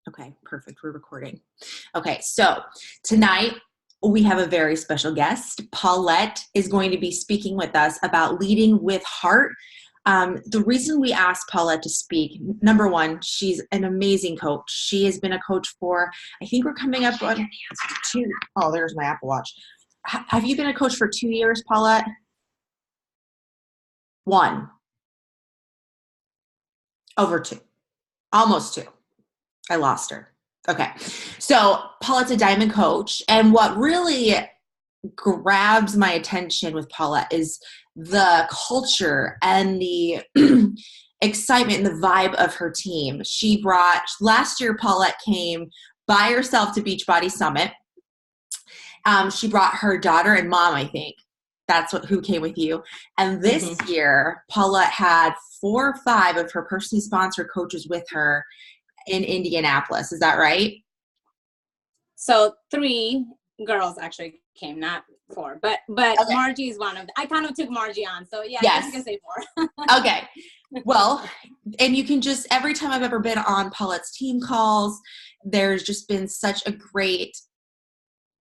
Okay, perfect. We're recording. Okay, so tonight we have a very special guest. Paulette is going to be speaking with us about leading with heart. The reason we asked Paulette to speak, number one, she's an amazing coach. She has been a coach for, I think we're coming up on two. Oh, there's my Apple Watch. Have you been a coach for 2 years, Paulette? One. Over two. Almost two. I lost her. Okay. So Paulette's a diamond coach. And what really grabs my attention with Paulette is the culture and the excitement and the vibe of her team. She brought, last year, Paulette came by herself to Beachbody Summit. She brought her daughter and mom, I think. That's who came with you. And this year, Paulette had 4 or 5 of her personally sponsored coaches with her in Indianapolis. Is that right? So 3 girls actually came, not 4, but okay. Margie is one of them. I kind of took Margie on. So yeah, yes. I guess you can say 4. Okay. Well, and you can just, every time I've ever been on Paulette's team calls, there's just been such a great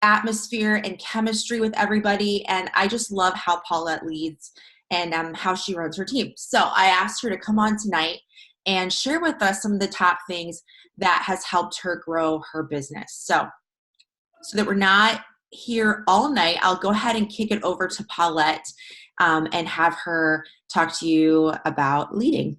atmosphere and chemistry with everybody. And I just love how Paulette leads and how she runs her team. So I asked her to come on tonight and share with us some of the top things that has helped her grow her business. So that we're not here all night, I'll go ahead and kick it over to Paulette and have her talk to you about leading.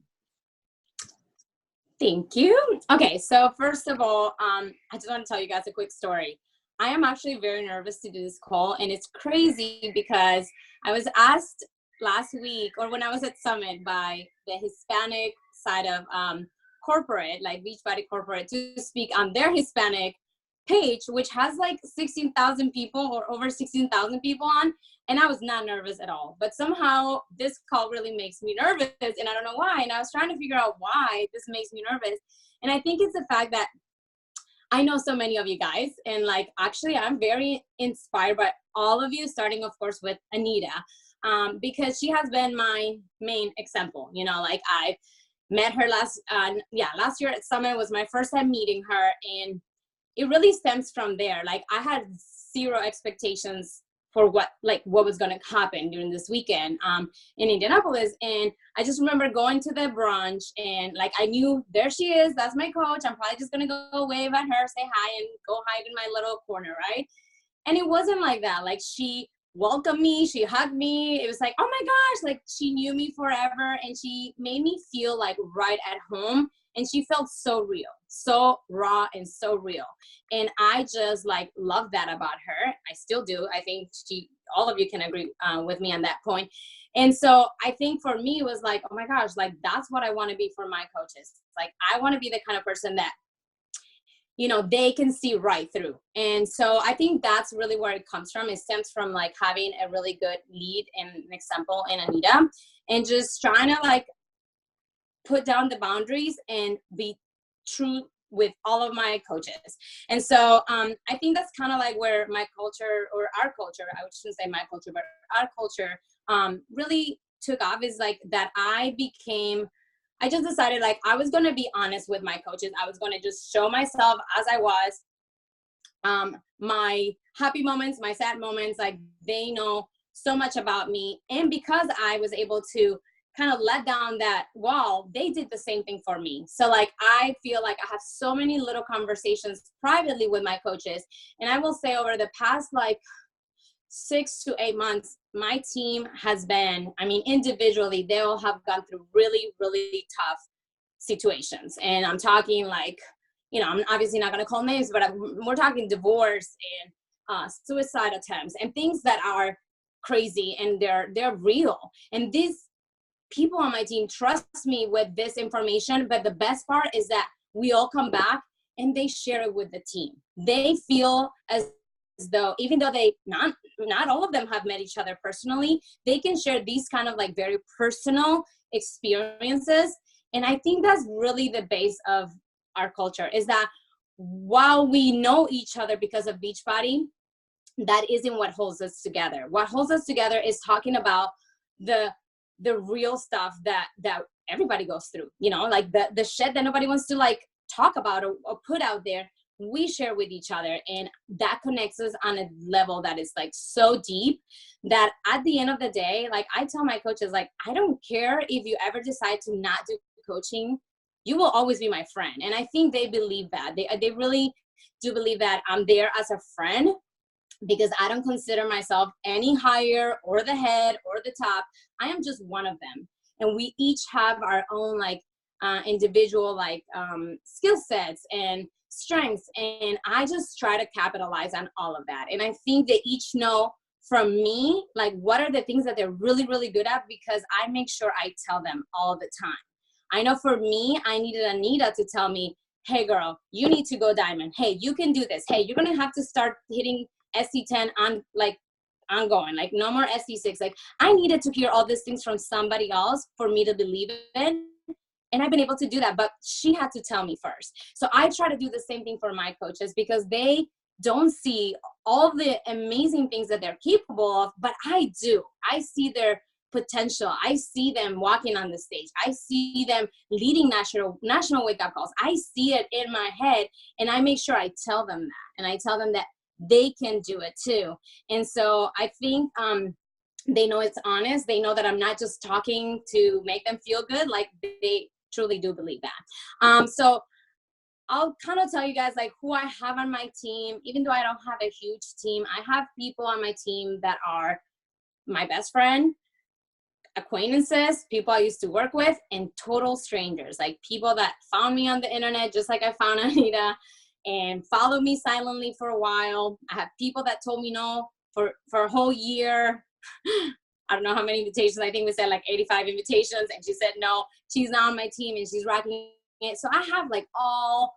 Thank you. Okay, so first of all, I just want to tell you guys a quick story. I am actually very nervous to do this call, and it's crazy because I was asked last week, or when I was at Summit, by the Hispanic side of corporate, like Beachbody Corporate, to speak on their Hispanic page, which has like 16,000 people or over 16,000 people on, and I was not nervous at all. But somehow this call really makes me nervous, and I don't know why. And I was trying to figure out why this makes me nervous. And I think it's the fact that I know so many of you guys, and like actually I'm very inspired by all of you, starting of course with Anita, because she has been my main example. You know, like I met her last year at Summit was my first time meeting her, and it really stems from there. Like I had 0 expectations for what was going to happen during this weekend in Indianapolis. And I just remember going to the brunch, and like I knew there she is, that's my coach. I'm probably just going to go wave at her, say hi, and go hide in my little corner, right? And it wasn't like that. Like she welcomed me, she hugged me. It was like, oh my gosh, like she knew me forever, and she made me feel like right at home. And she felt so real, so raw and so real. And I just like love that about her. I still do. I think all of you can agree with me on that point. And so I think for me, it was like, oh my gosh, like that's what I want to be for my coaches. Like I want to be the kind of person that, you know, they can see right through. And so I think that's really where it comes from. It stems from like having a really good lead and an example in Anita, and just trying to like put down the boundaries and be true with all of my coaches. And so I think that's kind of like where my culture, or our culture, I shouldn't say my culture, but our culture really took off, is like that I just decided like I was going to be honest with my coaches. I was going to just show myself as I was, my happy moments, my sad moments, like they know so much about me. And because I was able to kind of let down that wall, they did the same thing for me. So like I feel like I have so many little conversations privately with my coaches. And I will say over the past like 6 to 8 months, my team has been, I mean, individually, they all have gone through really, really tough situations. And I'm talking like, you know, I'm obviously not going to call names, but we're talking divorce and suicide attempts and things that are crazy, and they're real. And these people on my team trust me with this information, but the best part is that we all come back and they share it with the team. They feel as though, even though they not all of them have met each other personally, they can share these kind of like very personal experiences. And I think that's really the base of our culture, is that while we know each other because of Beachbody, that isn't what holds us together. What holds us together is talking about the real stuff that everybody goes through, you know, like the shit that nobody wants to like talk about or put out there, we share with each other, and that connects us on a level that is like so deep that at the end of the day, like I tell my coaches, like, I don't care if you ever decide to not do coaching, you will always be my friend. And I think they believe that. They really do believe that I'm there as a friend, because I don't consider myself any higher or the head or the top. I am just one of them. And we each have our own like individual like skill sets and strengths. And I just try to capitalize on all of that. And I think they each know from me, like, what are the things that they're really, really good at, because I make sure I tell them all the time. I know for me, I needed Anita to tell me, hey girl, you need to go diamond. Hey, you can do this. Hey, you're going to have to start hitting SC10 on like ongoing, like no more SC6. Like I needed to hear all these things from somebody else for me to believe it. And I've been able to do that, but she had to tell me first. So I try to do the same thing for my coaches, because they don't see all the amazing things that they're capable of, but I do. I see their potential. I see them walking on the stage. I see them leading national wake up calls. I see it in my head, and I make sure I tell them that, and I tell them that they can do it too. And so I think they know it's honest. They know that I'm not just talking to make them feel good. Like they truly do believe that. So I'll kind of tell you guys like who I have on my team. Even though I don't have a huge team, I have people on my team that are my best friend, acquaintances, people I used to work with, and total strangers, like people that found me on the internet just like I found Anita and followed me silently for a while. I have people that told me no for a whole year. I don't know how many invitations. I think we said like 85 invitations, and she said no. She's now on my team and she's rocking it. So I have like all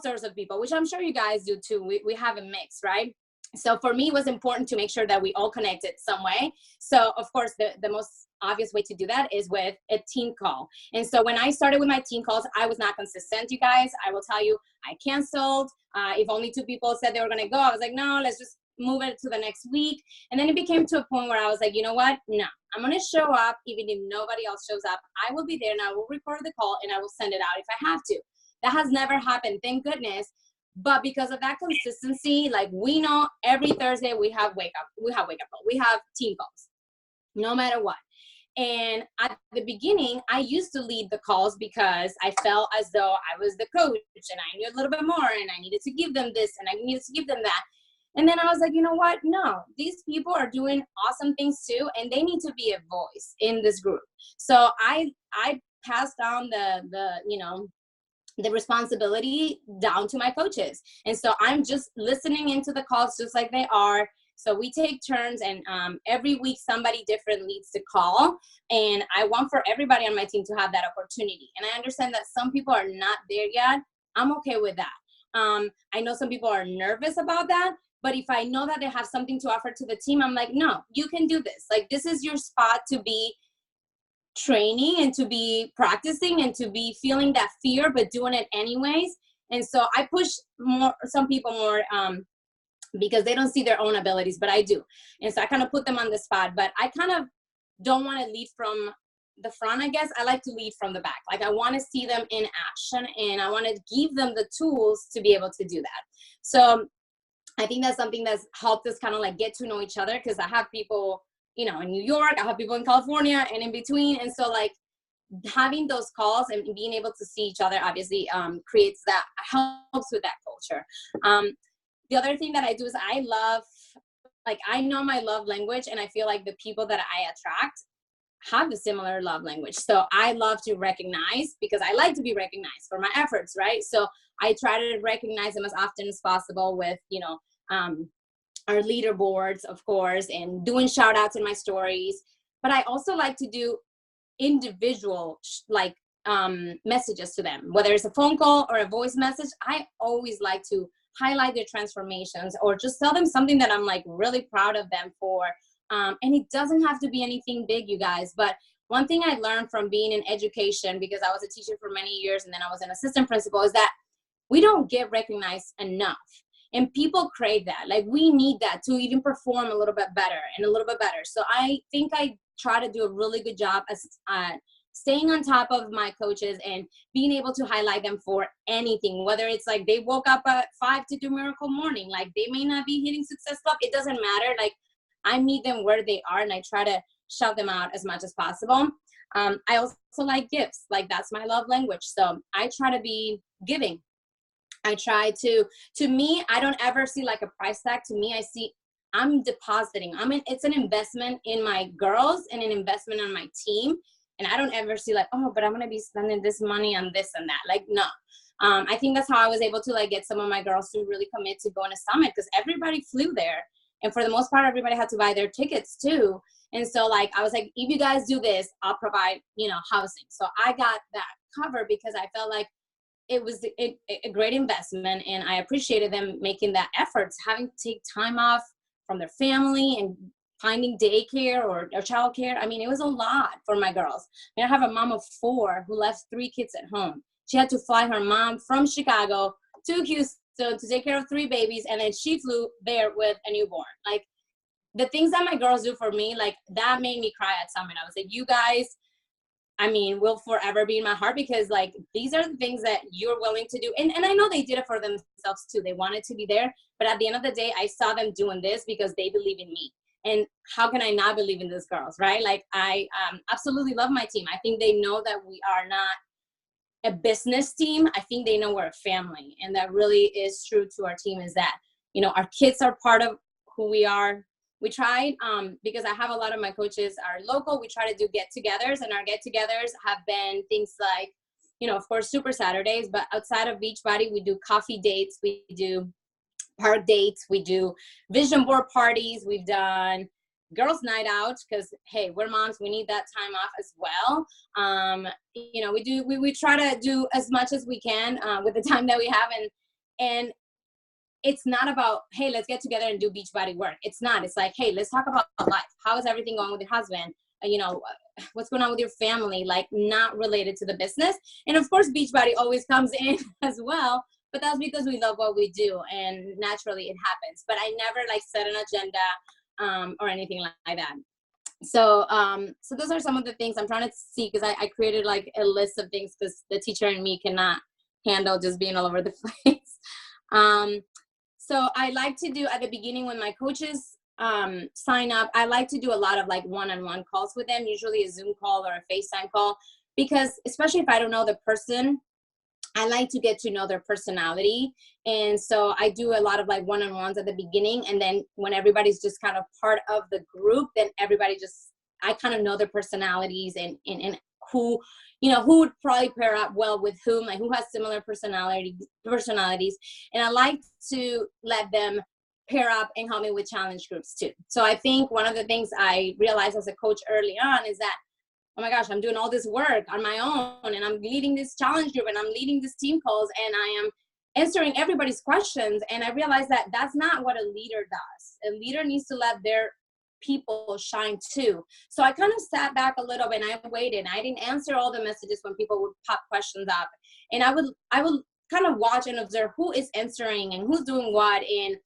sorts of people, which I'm sure you guys do too. We have a mix, right? So for me, it was important to make sure that we all connected some way. So of course, the most obvious way to do that is with a team call. And so when I started with my team calls, I was not consistent, you guys. I will tell you, I canceled. If only 2 people said they were going to go, I was like, no, let's just move it to the next week. And then it became to a point where I was like, you know what? No, I'm going to show up. Even if nobody else shows up, I will be there and I will record the call and I will send it out if I have to. That has never happened, thank goodness. But because of that consistency, like we know every Thursday we have wake up call. We have team calls, no matter what. And at the beginning, I used to lead the calls because I felt as though I was the coach and I knew a little bit more and I needed to give them this and I needed to give them that. And then I was like, you know what? No, these people are doing awesome things too, and they need to be a voice in this group. So I passed down the responsibility down to my coaches. And so I'm just listening into the calls just like they are. So we take turns, and every week somebody different leads the call. And I want for everybody on my team to have that opportunity. And I understand that some people are not there yet. I'm okay with that. I know some people are nervous about that, but if I know that they have something to offer to the team, I'm like, no, you can do this. Like, this is your spot to be training and to be practicing and to be feeling that fear, but doing it anyways. And so I push some people more because they don't see their own abilities, but I do. And so I kind of put them on the spot, but I kind of don't want to lead from the front, I guess. I like to lead from the back. Like I want to see them in action and I want to give them the tools to be able to do that. So I think that's something that's helped us kind of like get to know each other, because I have people, in New York, I have people in California and in between. And so like having those calls and being able to see each other obviously creates that, helps with that culture. The other thing that I do is I know my love language, and I feel like the people that I attract have a similar love language. So I love to recognize, because I like to be recognized for my efforts, right? So I try to recognize them as often as possible with, our leaderboards, of course, and doing shout outs in my stories. But I also like to do individual messages to them, whether it's a phone call or a voice message. I always like to highlight their transformations or just tell them something that I'm like really proud of them for. And it doesn't have to be anything big, you guys. But one thing I learned from being in education, because I was a teacher for many years and then I was an assistant principal, is that we don't get recognized enough. And people crave that. Like we need that to even perform a little bit better and a little bit better. So I think I try to do a really good job as staying on top of my coaches and being able to highlight them for anything, whether it's like they woke up at 5 to do Miracle Morning, like they may not be hitting Success Club, it doesn't matter. Like I meet them where they are and I try to shout them out as much as possible. I also like gifts, like that's my love language. So I try to be giving. I try to me, I don't ever see like a price tag. To me, I see I'm depositing. It's an investment in my girls and an investment on my team. And I don't ever see like, oh, but I'm going to be spending this money on this and that. Like, no. I think that's how I was able to like get some of my girls to really commit to going to Summit, because everybody flew there. And for the most part, everybody had to buy their tickets too. And so like, I was like, if you guys do this, I'll provide, housing. So I got that covered because I felt like it was a great investment. And I appreciated them making that effort, having to take time off from their family and finding daycare or childcare. I mean, it was a lot for my girls. I have a mom of 4 who left 3 kids at home. She had to fly her mom from Chicago to Houston to take care of 3 babies. And then she flew there with a newborn. Like the things that my girls do for me, like that made me cry at Summit. I was like, you guys, I mean, will forever be in my heart, because like, these are the things that you're willing to do. And I know they did it for themselves too. They wanted to be there. But at the end of the day, I saw them doing this because they believe in me. And how can I not believe in these girls, right? Like I absolutely love my team. I think they know that we are not a business team. I think they know we're a family. And that really is true to our team, is that, our kids are part of who we are. We tried, because I have a lot of my coaches are local, we try to do get-togethers, and our get-togethers have been things like, of course, Super Saturdays, but outside of Beachbody, we do coffee dates, we do park dates, we do vision board parties, we've done girls' night out, because, hey, we're moms, we need that time off as well. We try to do as much as we can with the time that we have, and it's not about, hey, let's get together and do Beachbody work. It's not. It's like, hey, let's talk about life. How is everything going with your husband? What's going on with your family? Like, not related to the business. And of course, Beachbody always comes in as well. But that's because we love what we do, and naturally it happens. But I never like set an agenda or anything like that. So those are some of the things I'm trying to see, because I created like a list of things, because the teacher and me cannot handle just being all over the place. So I like to do at the beginning when my coaches sign up, I like to do a lot of like one-on-one calls with them, usually a Zoom call or a FaceTime call, because especially if I don't know the person, I like to get to know their personality. And so I do a lot of like one-on-ones at the beginning. And then when everybody's just kind of part of the group, then I kind of know their personalities and who, who would probably pair up well with whom, like who has similar personalities. And I like to let them pair up and help me with challenge groups too. So I think one of the things I realized as a coach early on is that, oh my gosh, I'm doing all this work on my own, and I'm leading this challenge group, and I'm leading this team calls, and I am answering everybody's questions. And I realized that that's not what a leader does. A leader needs to let their people shine too. So I kind of sat back a little bit and I waited. I didn't answer all the messages when people would pop questions up. And I would kind of watch and observe who is answering and who's doing what. And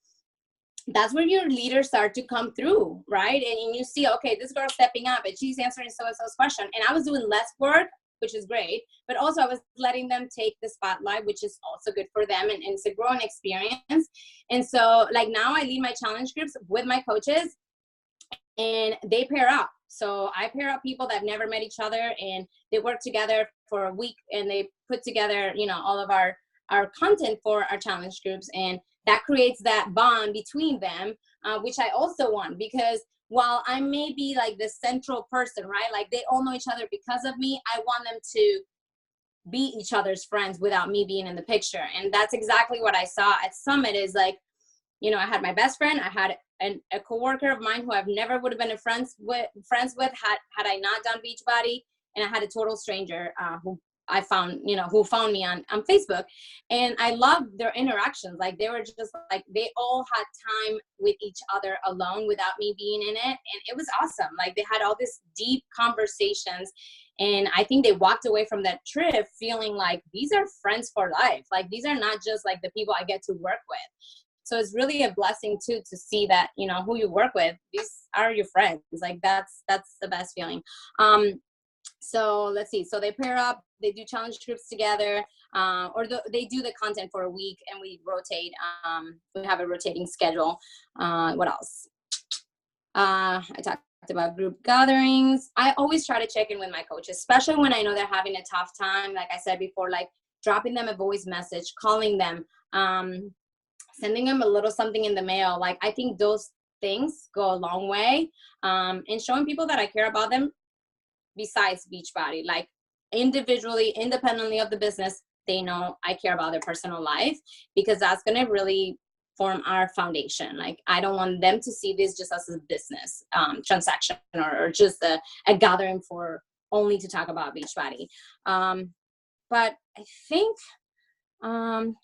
that's where your leaders start to come through, right? And you see, okay, this girl's stepping up and she's answering so-and-so's question. And I was doing less work, which is great, but also I was letting them take the spotlight, which is also good for them. And it's a growing experience. And so like now I lead my challenge groups with my coaches, and they pair up. So I pair up people that have never met each other, and they work together for a week, and they put together, all of our content for our challenge groups. And that creates that bond between them, which I also want, because while I may be like the central person, right? Like they all know each other because of me. I want them to be each other's friends without me being in the picture. And that's exactly what I saw at Summit is like, I had my best friend, I had a coworker of mine who I've never would have been friends with had I not done Beachbody, and I had a total stranger who I found, who found me on Facebook. And I loved their interactions. Like they were just like, they all had time with each other alone without me being in it. And it was awesome. Like they had all these deep conversations. And I think they walked away from that trip feeling like these are friends for life. Like these are not just like the people I get to work with. So it's really a blessing too, to see that, who you work with, these are your friends. Like that's the best feeling. So let's see. So they pair up, they do challenge groups together, they do the content for a week and we rotate. We have a rotating schedule. What else? I talked about group gatherings. I always try to check in with my coaches, especially when I know they're having a tough time. Like I said before, like dropping them a voice message, calling them, sending them a little something in the mail. Like I think those things go a long way, and showing people that I care about them besides Beachbody, like individually, independently of the business, they know I care about their personal life, because that's going to really form our foundation. Like I don't want them to see this just as a business transaction, or just a gathering for only to talk about Beachbody. But I think, and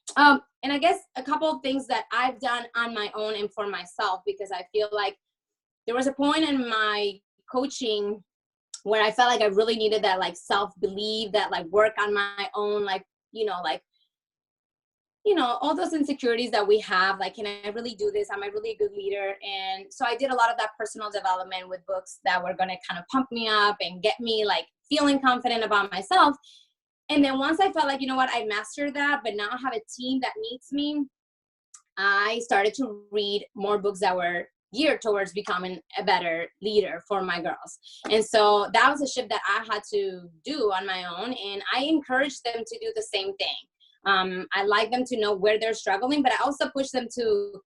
I guess a couple of things that I've done on my own and for myself, because I feel like there was a point in my coaching where I felt like I really needed that like self-belief, that like work on my own, like, all those insecurities that we have, like, can I really do this? Am I really a good leader? And so I did a lot of that personal development with books that were going to kind of pump me up and get me like feeling confident about myself. And then once I felt like, I mastered that, but now I have a team that needs me, I started to read more books that were geared towards becoming a better leader for my girls. And so that was a shift that I had to do on my own. And I encourage them to do the same thing. I like them to know where they're struggling, but I also push them to,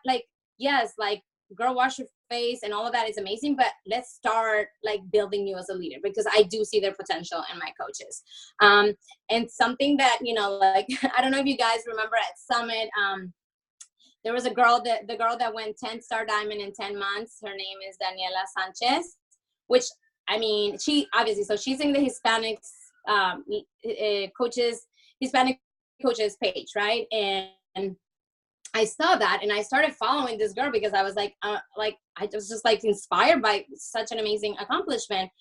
like, yes, like, girl, wash your face and all of that is amazing, but let's start like building you as a leader, because I do see their potential in my coaches. And something that, like, I don't know if you guys remember at Summit, there was the girl that went 10-star diamond in 10 months. Her name is Daniela Sanchez, which, I mean, she obviously, so she's in the Hispanics Hispanic coaches page, right? And I saw that and I started following this girl because I was like I was just like inspired by such an amazing accomplishment.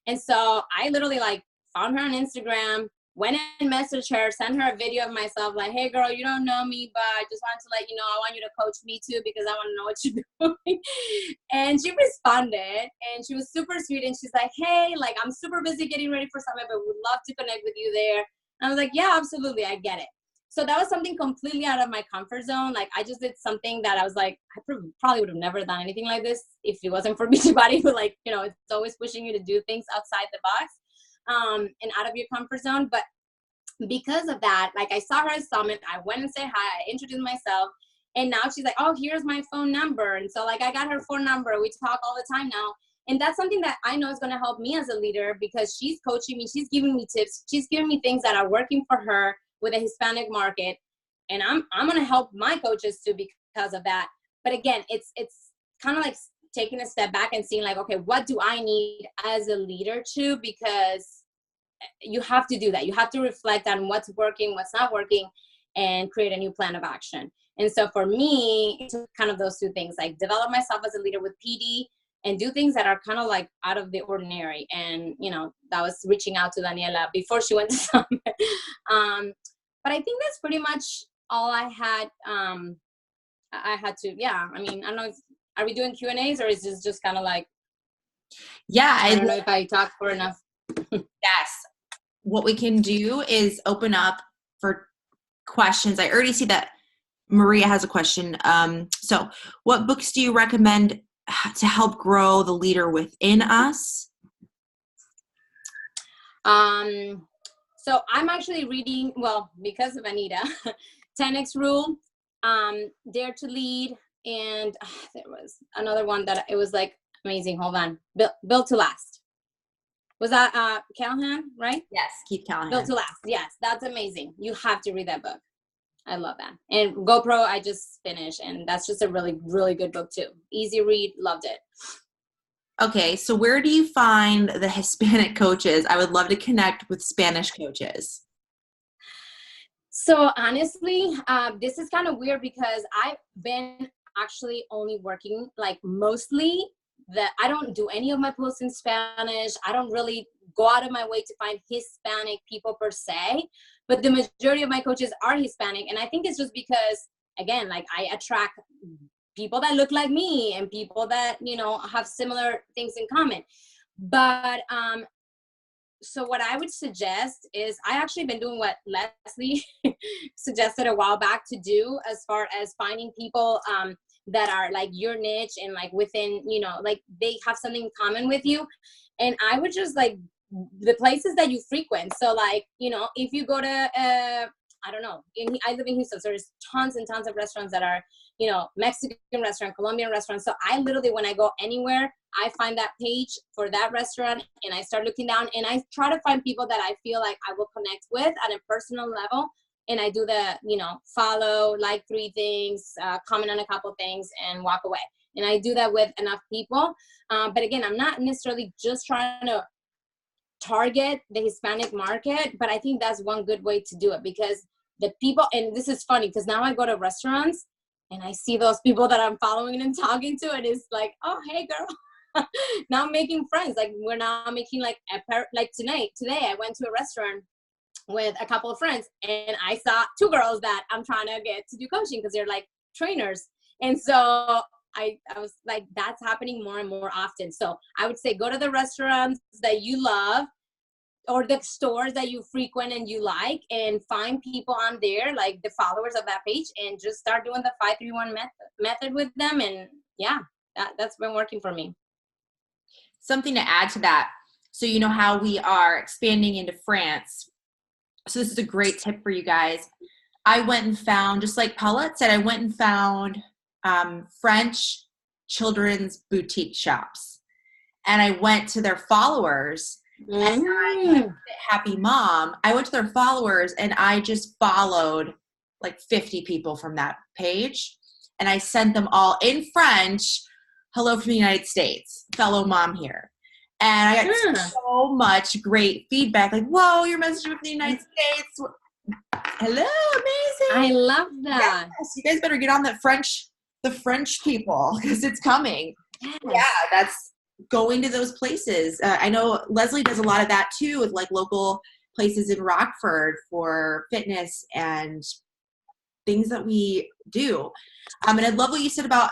And so I literally like found her on Instagram, went and messaged her, sent her a video of myself, like, hey girl, you don't know me, but I just wanted to let you know, I want you to coach me too, because I want to know what you're doing. And she responded and she was super sweet. And she's like, hey, like, I'm super busy getting ready for Summit, but would love to connect with you there. And I was like, yeah, absolutely. I get it. So that was something completely out of my comfort zone. Like, I just did something that I was like, I probably would have never done anything like this if it wasn't for Beachbody, who, like, it's always pushing you to do things outside the box, and out of your comfort zone. But because of that, like, I saw her at Summit, I went and said hi, I introduced myself, and now she's like, oh, here's my phone number. And so, like, I got her phone number. We talk all the time now. And that's something that I know is going to help me as a leader, because she's coaching me, she's giving me tips, she's giving me things that are working for her with a Hispanic market. And I'm going to help my coaches too because of that. But again, it's kind of like taking a step back and seeing, like, okay, what do I need as a leader too? Because you have to do that. You have to reflect on what's working, what's not working, and create a new plan of action. And so for me, it's kind of those two things, like develop myself as a leader with PD and do things that are kind of like out of the ordinary. And, that was reaching out to Daniela before she went to Summit. But I think that's pretty much all I had. I had to, yeah. I mean, I don't know are we doing Q&As, or is this just kind of like, yeah, I don't know if I talked for enough. Yes. What we can do is open up for questions. I already see that Maria has a question. So what books do you recommend to help grow the leader within us? So I'm actually reading, well, because of Anita, 10X Rule, Dare to Lead, and there was another one that it was like amazing. Hold on. Built to Last. Was that Callahan, right? Yes, Keith Callahan. Built to Last. Yes, that's amazing. You have to read that book. I love that. And GoPro, I just finished, and that's just a really, really good book too. Easy read, loved it. Okay, so where do you find the Hispanic coaches? I would love to connect with Spanish coaches. So honestly, this is kind of weird because I've been actually only working like mostly that I don't do any of my posts in Spanish. I don't really go out of my way to find Hispanic people per se, but the majority of my coaches are Hispanic. And I think it's just because, again, like, I attract people that look like me and people that, have similar things in common. But So what I would suggest is, I actually been doing what Leslie suggested a while back to do, as far as finding people that are like your niche and like within, you know, like they have something in common with you. And I would just like the places that you frequent. So like, you know, if you go to I don't know, I live in Houston, so there's tons and tons of restaurants that are, you know, Mexican restaurant, Colombian restaurant. So I literally, when I go anywhere, I find that page for that restaurant and I start looking down, and I try to find people that I feel like I will connect with at a personal level. And I do the, you know, follow, like 3 things, comment on a couple things, and walk away. And I do that with enough people. But again, I'm not necessarily just trying to target the Hispanic market, but I think that's one good way to do it, because the people, and this is funny because now I go to restaurants and I see those people that I'm following and talking to, and it's like, oh, hey girl, now I'm making friends. Like we're now making like today I went to a restaurant with a couple of friends, and I saw 2 girls that I'm trying to get to do coaching because they're like trainers. And so I was like, that's happening more and more often. So I would say go to the restaurants that you love or the stores that you frequent and you like, and find people on there, like the followers of that page, and just start doing the 531 method with them. And yeah, that's been working for me. Something to add to that. So you know how we are expanding into France. So this is a great tip for you guys. I went and found, just like Paulette said, I went and found French children's boutique shops. And I went to their followers. And I, Happy Mom, I went to their followers and I just followed like 50 people from that page. And I sent them all in French, hello from the United States, fellow mom here. And I got so much great feedback, like, whoa, you're messaging from the United States. Hello, amazing. I love that. Yes, you guys better get on the French people, because it's coming. Yes. Yeah, that's going to those places. I know Leslie does a lot of that too, with like local places in Rockford for fitness and things that we do. And I love what you said about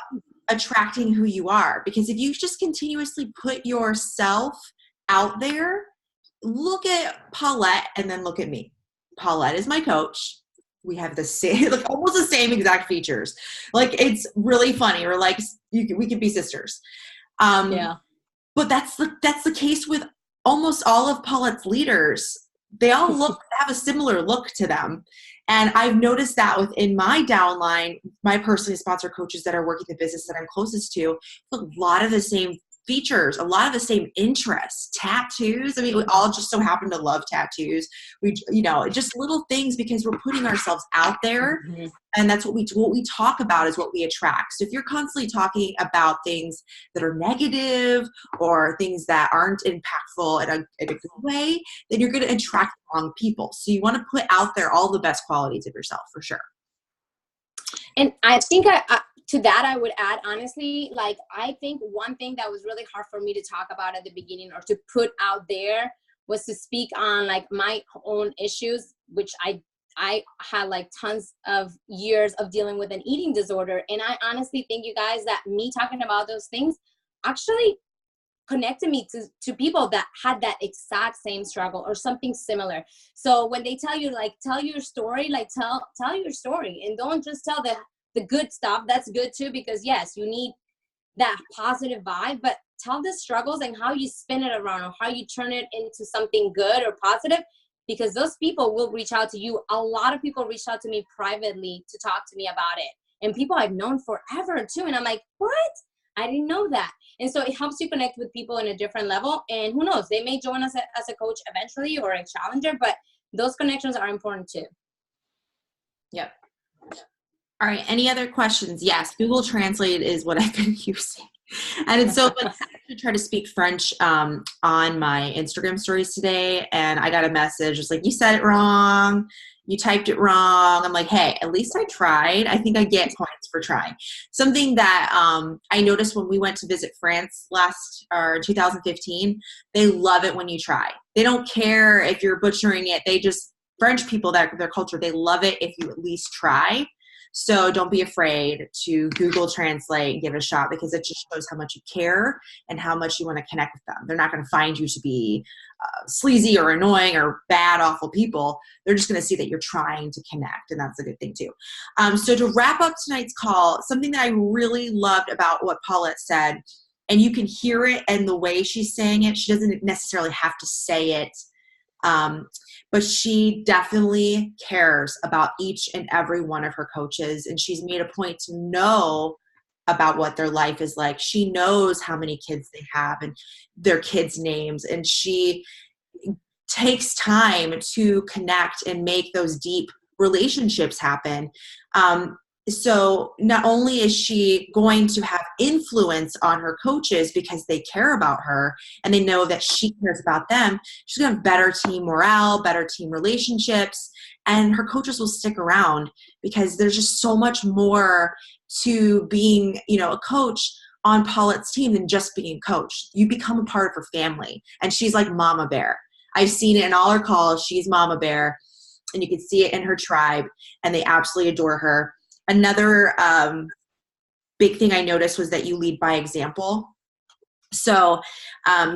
attracting who you are, because if you just continuously put yourself out there, look at Paulette and then look at me. Paulette is my coach. We have the same, like almost the same exact features. Like it's really funny. We're like, we could be sisters. Yeah. But that's the case with almost all of Paulette's leaders. They all have a similar look to them. And I've noticed that within my downline, my personally sponsored coaches that are working the business that I'm closest to, a lot of the same features, a lot of the same interests, tattoos. I mean, we all just so happen to love tattoos. We, just little things, because we're putting ourselves out there. Mm-hmm. And that's what we talk about is what we attract. So if you're constantly talking about things that are negative or things that aren't impactful in a good way, then you're going to attract the wrong people. So you want to put out there all the best qualities of yourself, for sure. And I think to that, I would add, honestly, like, I think one thing that was really hard for me to talk about at the beginning or to put out there was to speak on like my own issues, which I had like tons of years of dealing with an eating disorder. And I honestly think, you guys, that me talking about those things actually connected me to people that had that exact same struggle or something similar. So when they tell you, like, tell your story, like tell your story, and don't just tell the good stuff. That's good too, because yes, you need that positive vibe, but tell the struggles and how you spin it around or how you turn it into something good or positive, because those people will reach out to you. A lot of people reached out to me privately to talk to me about it, and people I've known forever too. And I'm like, what? I didn't know that. And so it helps you connect with people in a different level. And who knows, they may join us as a coach eventually or a challenger, but those connections are important too. Yep. All right. Any other questions? Yes. Google Translate is what I've been using. And so I actually try to speak French on my Instagram stories today. And I got a message. It's like, you said it wrong. You typed it wrong. I'm like, hey, at least I tried. I think I get points for trying. Something that I noticed when we went to visit France 2015, they love it when you try. They don't care if you're butchering it. French people, their culture, they love it if you at least try. So don't be afraid to Google Translate and give it a shot, because it just shows how much you care and how much you want to connect with them. They're not going to find you to be sleazy or annoying or bad, awful people. They're just going to see that you're trying to connect, and that's a good thing too. So to wrap up tonight's call, something that I really loved about what Paulette said, and you can hear it and the way she's saying it, she doesn't necessarily have to say it, but she definitely cares about each and every one of her coaches, and she's made a point to know about what their life is like. She knows how many kids they have and their kids' names, and she takes time to connect and make those deep relationships happen. So not only is she going to have influence on her coaches because they care about her and they know that she cares about them, she's going to have better team morale, better team relationships, and her coaches will stick around because there's just so much more to being, a coach on Paulette's team than just being a coach. You become a part of her family, and she's like Mama Bear. I've seen it in all her calls. She's Mama Bear, and you can see it in her tribe, and they absolutely adore her. Another big thing I noticed was that you lead by example. So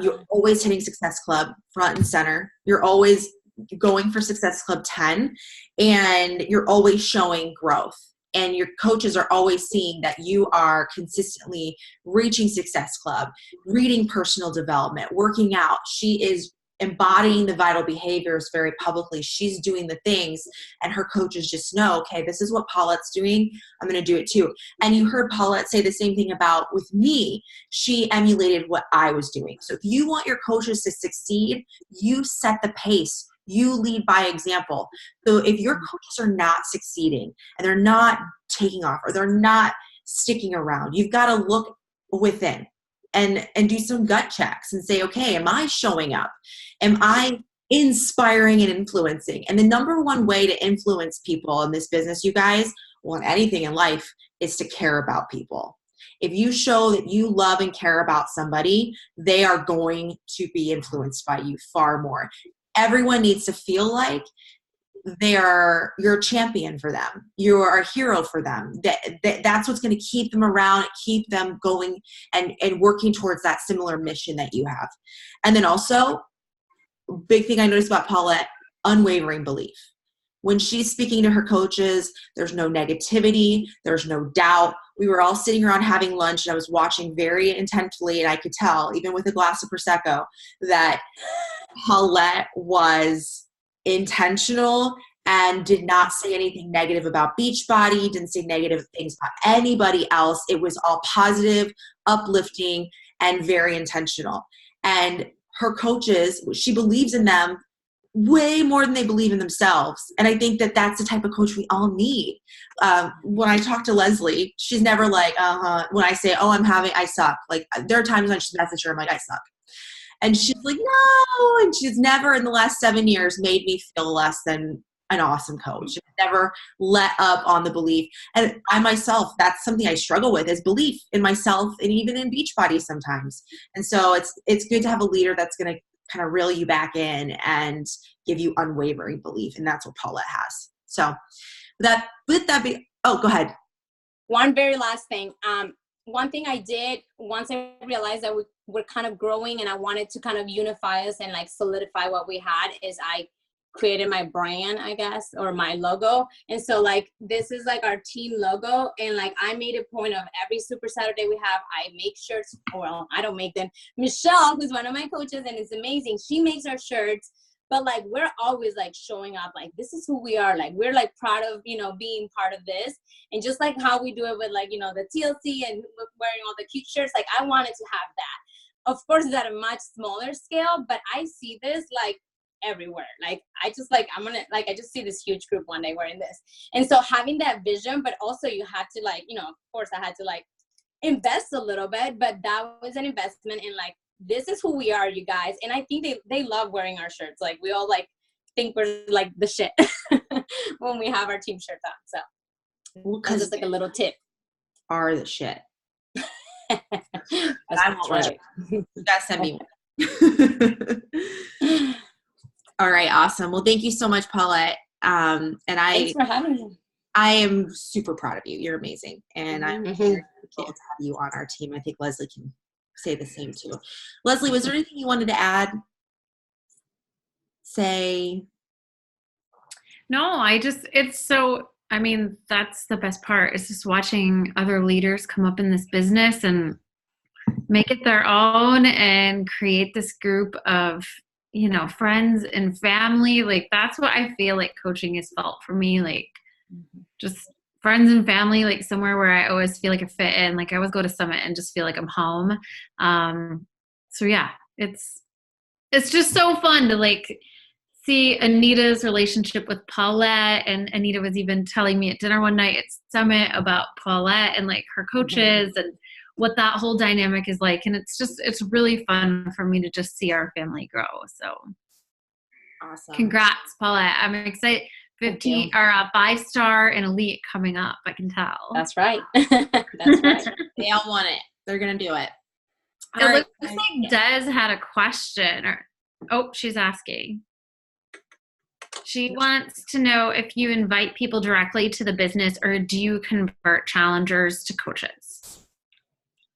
you're always hitting Success Club front and center. You're always going for Success Club 10, and you're always showing growth. And your coaches are always seeing that you are consistently reaching Success Club, reading personal development, working out. She is embodying the vital behaviors very publicly. She's doing the things, and her coaches just know, okay, this is what Paulette's doing. I'm going to do it too. And you heard Paulette say the same thing about with me. She emulated what I was doing. So if you want your coaches to succeed, you set the pace. You lead by example. So if your coaches are not succeeding and they're not taking off or they're not sticking around, you've got to look within and do some gut checks and say, okay, am I showing up? Am I inspiring and influencing? And the number one way to influence people in this business, you guys, well, anything in life, is to care about people. If you show that you love and care about somebody, they are going to be influenced by you far more. Everyone needs to feel like you're a champion for them. You're a hero for them. That's what's going to keep them around, keep them going and working towards that similar mission that you have. And then also, big thing I noticed about Paulette, unwavering belief. When she's speaking to her coaches, there's no negativity, there's no doubt. We were all sitting around having lunch, and I was watching very intently, and I could tell, even with a glass of Prosecco, that Paulette was intentional and did not say anything negative about Beachbody, didn't say negative things about anybody else. It was all positive, uplifting, and very intentional. And her coaches, she believes in them way more than they believe in themselves. And I think that that's the type of coach we all need. When I talk to Leslie, she's never like, when I say, I suck. Like, there are times when I just message her, I'm like, I suck. And she's like, no. And she's never in the last 7 years made me feel less than an awesome coach. She's never let up on the belief. And I myself, that's something I struggle with, is belief in myself and even in Beachbody sometimes. And so it's good to have a leader that's going to kind of reel you back in and give you unwavering belief. And that's what Paulette has. So go ahead. One very last thing. One thing I did once I realized that we were kind of growing and I wanted to kind of unify us and like solidify what we had, is I created my brand, I guess, or my logo. And so like, this is like our team logo. And like, I made a point of every Super Saturday we have, I make shirts. Well, I don't make them. Michelle, who's one of my coaches and is amazing, she makes our shirts. But like, we're always like showing up, like, this is who we are. Like, we're like proud of, being part of this. And just like how we do it with like, the TLC and wearing all the cute shirts, like I wanted to have that. Of course, it's at a much smaller scale, but I see this like everywhere. Like, I just like, I just see this huge group one day wearing this. And so having that vision, but also you had to like, of course I had to like invest a little bit, but that was an investment in like, this is who we are, you guys. And I think they love wearing our shirts. Like, we all like think we're like the shit when we have our team shirts on. So that's just like a little tip. Are the shit. I won't let you. You gotta send me one. All right, awesome. Well, thank you so much, Paulette. Thanks for having me. I am super proud of you. You're amazing. And I'm Mm-hmm. very grateful to have you on our team. I think Leslie can say the same too. Leslie, was there anything you wanted to add? Say? No, I mean, that's the best part. It's just watching other leaders come up in this business and make it their own and create this group of, friends and family. Like, that's what I feel like coaching has felt for me. Like, just friends and family, like somewhere where I always feel like I fit in. Like, I always go to Summit and just feel like I'm home. So yeah, it's just so fun to like see Anita's relationship with Paulette, and Anita was even telling me at dinner one night at Summit about Paulette and like her coaches and what that whole dynamic is like. And it's really fun for me to just see our family grow. So Awesome. Congrats, Paulette. I'm excited. 15 or a 5-star and elite coming up. I can tell. That's right. That's right. They all want it. They're going to do it. It looks like Des had a question she's asking. She wants to know if you invite people directly to the business or do you convert challengers to coaches?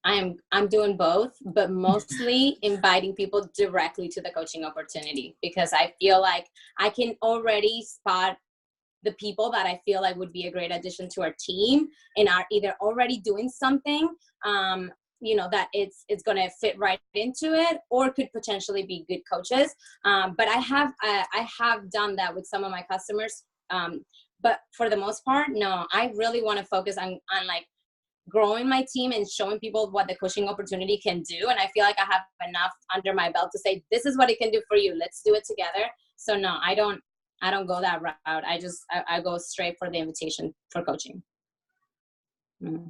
I'm doing both, but mostly inviting people directly to the coaching opportunity, because I feel like I can already spot the people that I feel like would be a great addition to our team and are either already doing something, that it's going to fit right into it, or could potentially be good coaches. But I have done that with some of my customers. But for the most part, no, I really want to focus on like growing my team and showing people what the coaching opportunity can do. And I feel like I have enough under my belt to say, this is what it can do for you. Let's do it together. So no, I don't go that route. I go straight for the invitation for coaching. Mm-hmm.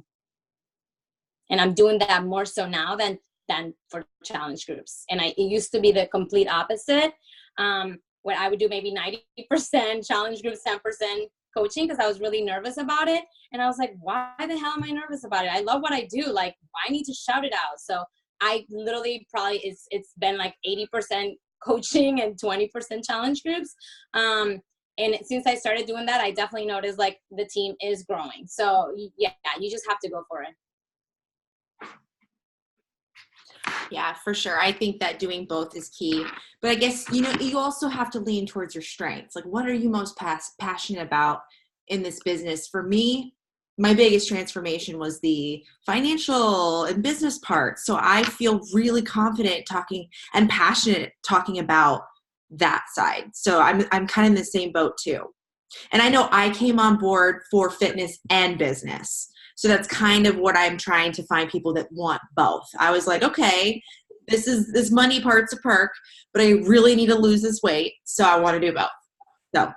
And I'm doing that more so now than for challenge groups. And it used to be the complete opposite, where I would do maybe 90% challenge groups, 10% coaching, because I was really nervous about it. And I was like, why the hell am I nervous about it? I love what I do. Like, why need to shout it out? So I literally probably it's been like 80% coaching and 20% challenge groups. And since I started doing that, I definitely noticed like the team is growing. So yeah, you just have to go for it. Yeah, for sure. I think that doing both is key. But I guess, you also have to lean towards your strengths. Like, what are you most passionate about in this business? For me, my biggest transformation was the financial and business part. So I feel really confident talking and passionate talking about that side. So I'm kind of in the same boat too. And I know I came on board for fitness and business. So that's kind of what I'm trying to find, people that want both. I was like, okay, this money part's a perk, but I really need to lose this weight. So I want to do both. So,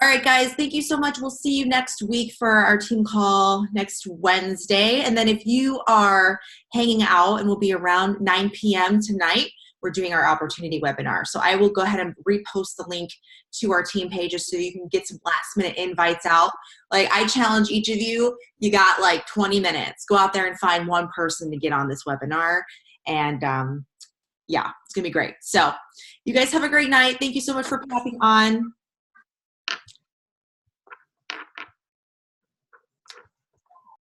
all right, guys, thank you so much. We'll see you next week for our team call next Wednesday. And then if you are hanging out, and we'll be around 9 p.m. tonight, we're doing our opportunity webinar. So I will go ahead and repost the link to our team pages so you can get some last minute invites out. Like, I challenge each of you, you got like 20 minutes. Go out there and find one person to get on this webinar. And yeah, it's going to be great. So you guys have a great night. Thank you so much for popping on.